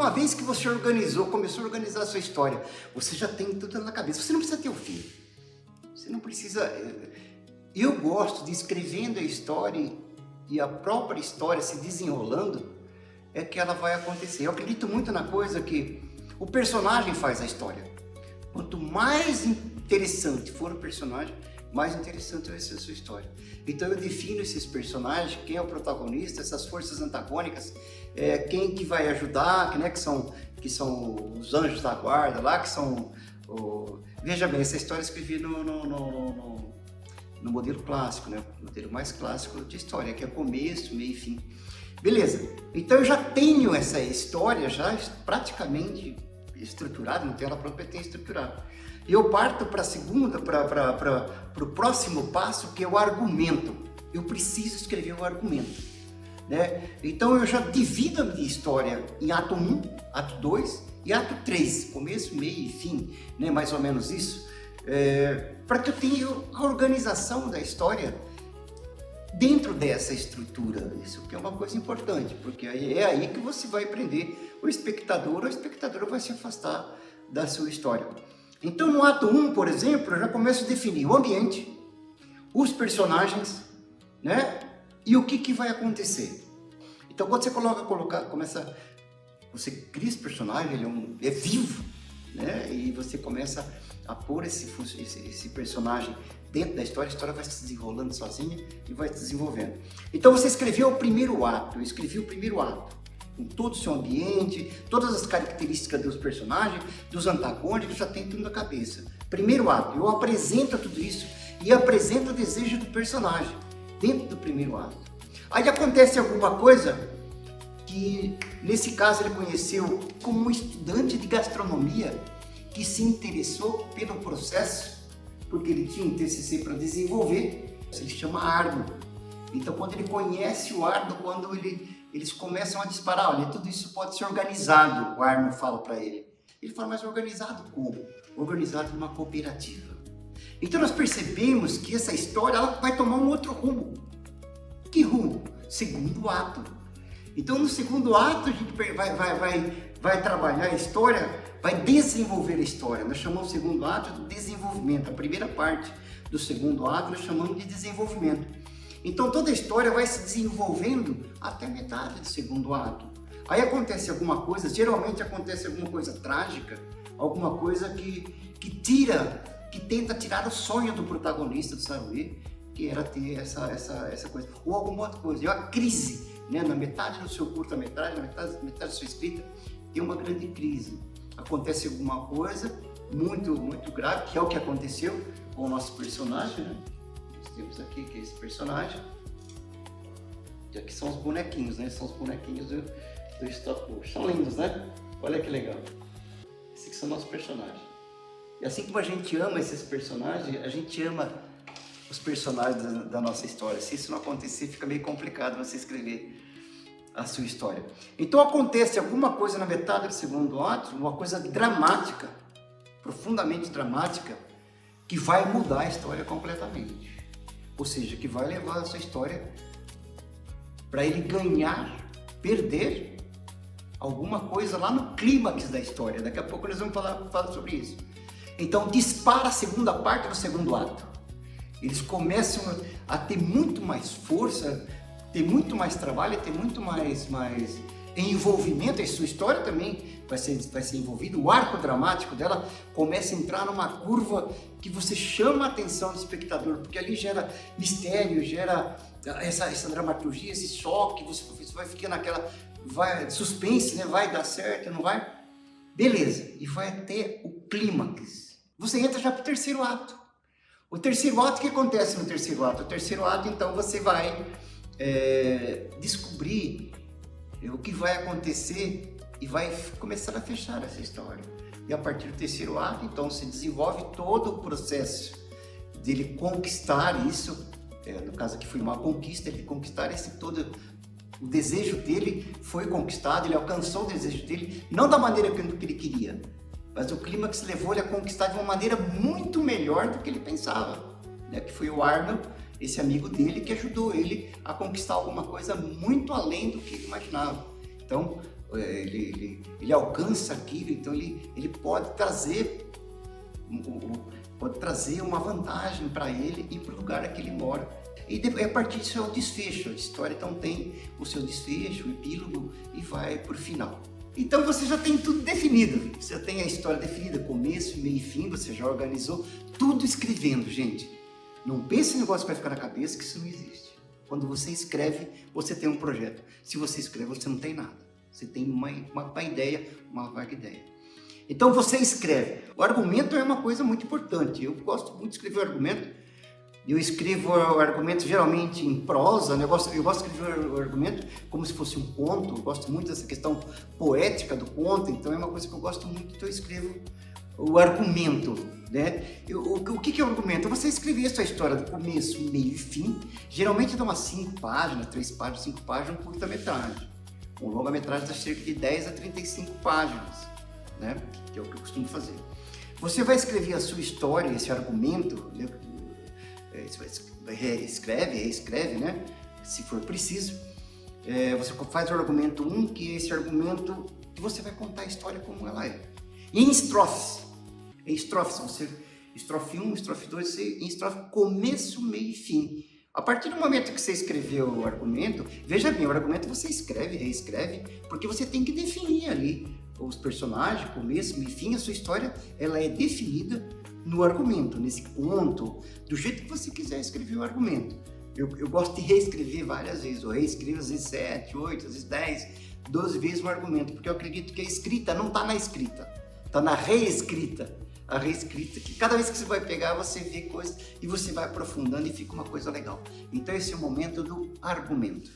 uma vez que você organizou, começou a organizar a sua história, você já tem tudo na cabeça. Você não precisa ter o fim. Você não precisa... Eu gosto de escrevendo a história e a própria história se desenrolando, é que ela vai acontecer. Eu acredito muito na coisa que o personagem faz a história. Quanto mais interessante for o personagem, mais interessante vai ser a sua história. Então eu defino esses personagens, quem é o protagonista, essas forças antagônicas, quem que vai ajudar, né, que são os anjos da guarda lá, que são... Veja bem, essa história eu escrevi no modelo clássico, né, o modelo mais clássico de história, que é começo, meio e fim. Beleza, então eu já tenho essa história já praticamente estruturada, não tem ela própria, tem estruturada. E eu parto para o próximo passo, que é o argumento. Eu preciso escrever o argumento, né? Então eu já divido a minha história em ato 1, ato 2 e ato 3, começo, meio e fim, né? Mais ou menos isso, para que eu tenha a organização da história dentro dessa estrutura. Isso que é uma coisa importante, porque é aí que você vai prender o espectador vai se afastar da sua história. Então no ato 1, por exemplo, eu já começo a definir o ambiente, os personagens, né? E o que vai acontecer. Então quando você você cria esse personagem, ele é vivo, né? E você começa a pôr esse personagem dentro da história, a história vai se desenrolando sozinha e vai se desenvolvendo. Então você escreveu o primeiro ato, eu escrevi o primeiro ato, com todo o seu ambiente, todas as características dos personagens, dos antagônicos, já tem tudo na cabeça. Primeiro ato, eu apresento tudo isso e apresento o desejo do personagem dentro do primeiro ato. Aí acontece alguma coisa que, nesse caso, ele conheceu como um estudante de gastronomia que se interessou pelo processo, porque ele tinha um TCC para desenvolver, ele chama Arno. Então, quando ele conhece o Arno, quando eles começam a disparar, olha, tudo isso pode ser organizado, o Arno fala para ele. Ele fala, mas organizado como? Organizado numa cooperativa. Então, nós percebemos que essa história ela vai tomar um outro rumo. Que rumo? Segundo ato. Então, no segundo ato, a gente vai trabalhar a história, vai desenvolver a história. Nós chamamos o segundo ato de desenvolvimento. A primeira parte do segundo ato nós chamamos de desenvolvimento. Então toda a história vai se desenvolvendo até metade do segundo ato. Aí acontece alguma coisa, geralmente acontece alguma coisa trágica, alguma coisa que tenta tirar o sonho do protagonista do Saruê, que era ter essa coisa. Ou alguma outra coisa, é uma crise, né? Na metade do seu curta-metragem, na metade da sua escrita, tem uma grande crise. Acontece alguma coisa muito grave, que é o que aconteceu com o nosso personagem, né? Nós temos aqui que é esse personagem, e aqui são os bonequinhos, né? São os bonequinhos do stop motion. São lindos, né? Olha que legal. Esses aqui são nossos personagens. E assim como a gente ama esses personagens, a gente ama os personagens da nossa história. Se isso não acontecer, fica meio complicado você escrever a sua história. Então acontece alguma coisa na metade do segundo ato, uma coisa dramática, profundamente dramática, que vai mudar a história completamente. Ou seja, que vai levar a sua história para ele ganhar, perder alguma coisa lá no clímax da história. Daqui a pouco nós vamos falar sobre isso. Então dispara a segunda parte do segundo ato. Eles começam a ter muito mais força, ter muito mais trabalho, ter muito mais envolvimento. A sua história também vai ser envolvida. O arco dramático dela começa a entrar numa curva que você chama a atenção do espectador, porque ali gera mistério, gera essa dramaturgia, esse choque, você vai ficar suspense, né? Vai dar certo, não vai? Beleza, e vai até o clímax. Você entra já para o terceiro ato. O terceiro ato, o que acontece no terceiro ato? O terceiro ato, então, você vai descobrir o que vai acontecer e vai começar a fechar essa história. E a partir do terceiro ato, então, se desenvolve todo o processo dele conquistar isso, no caso aqui foi uma conquista, ele conquistar todo o desejo dele foi conquistado, ele alcançou o desejo dele, não da maneira que ele queria, mas o clímax levou ele a conquistar de uma maneira muito melhor do que ele pensava, né? Que foi o Arno, esse amigo dele, que ajudou ele a conquistar alguma coisa muito além do que ele imaginava. Então, ele alcança aquilo, então ele pode trazer uma vantagem para ele e para o lugar que ele mora. E a partir disso é o desfecho. A história então tem o seu desfecho, o epílogo e vai para o final. Então você já tem tudo definido. Você já tem a história definida, começo, meio e fim, você já organizou tudo escrevendo, gente. Não pense em negócio que vai ficar na cabeça, que isso não existe. Quando você escreve, você tem um projeto. Se você escreve, você não tem nada. Você tem uma ideia, uma vaga ideia. Então você escreve. O argumento é uma coisa muito importante. Eu gosto muito de escrever o argumento. Eu escrevo o argumento geralmente em prosa, né? Eu gosto de escrever o argumento como se fosse um conto. Eu gosto muito dessa questão poética do conto, então é uma coisa que eu gosto muito, então eu escrevo o argumento, né? O que é o argumento? Você escrever a sua história do começo, meio e fim, geralmente dá umas 5 páginas, 3 páginas, 5 páginas, um curta-metragem. Um longa-metragem dá cerca de 10 a 35 páginas, né? Que é o que eu costumo fazer. Você vai escrever a sua história, esse argumento, né? Reescreve, né? Se for preciso. Você faz o argumento 1, que é esse argumento que você vai contar a história como ela é. E em estrofes. Você estrofe 1, estrofe 2, em estrofe começo, meio e fim. A partir do momento que você escreveu o argumento, veja bem, o argumento você escreve, reescreve, porque você tem que definir ali os personagens, começo, meio e fim. A sua história, ela é definida no argumento, nesse conto, do jeito que você quiser escrever o argumento. Eu gosto de reescrever várias vezes, eu reescrevo às vezes 7, 8, às vezes 10, 12 vezes o argumento, porque eu acredito que a escrita não está na escrita, está na reescrita. A reescrita, que cada vez que você vai pegar, você vê coisas e você vai aprofundando e fica uma coisa legal. Então esse é o momento do argumento.